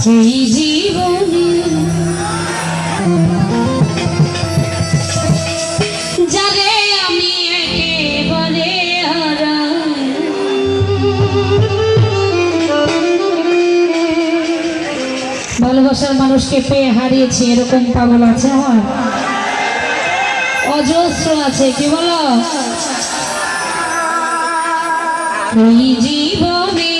এই জীবনে যারে আমি একেবারে হারাই, ভালোবাসার মানুষকে পেয়ে হারিয়েছি এরকম পাগল আছে আমার অজস্র আছে। কি বলো? এই জীবনে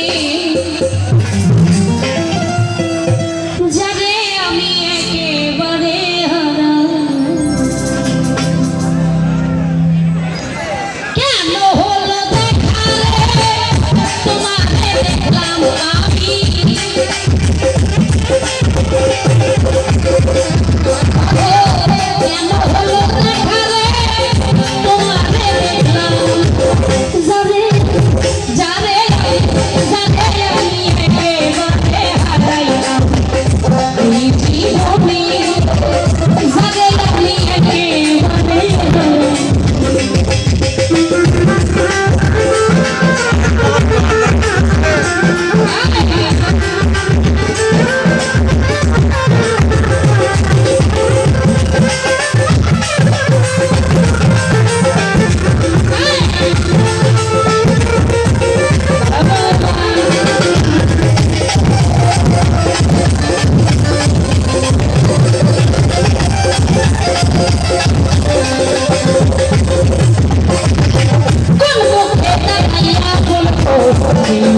যারে আমি একেবারে হারাই, কেন হলো দেখা রে তোমাকে দেখলাম আমি, কেন হলো দেখা রে তোমাকে দেখলাম, যারে যারে যারে আমি একেবারে হারাইলাম, এই জীবনে যারে আমি একেবারে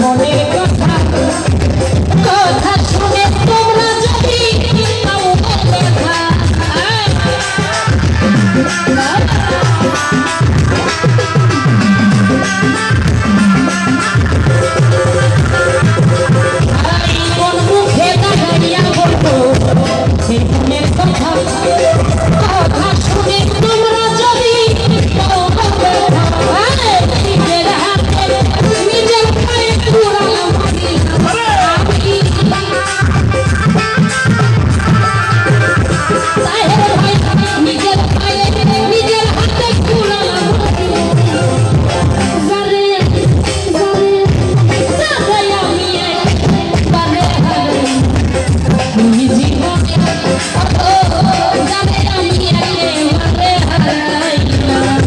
মনের কথা কথা শুনে তোমরা যদি পাও দেখা, কোন মুখে দেখাইয়া বলবো সেই মনের কথা কথা শুনে তোমরা যদি পাও দেখা, নিজের হাতে নিজের পায়ে কুড়ালাম আমি, নিজের পায়ে নিজের হাতে কুড়ালাম যারে যারে যারে আমি একেবারে হারাই, এই জীবনে যারে আমি একেবারে হারাইলাম।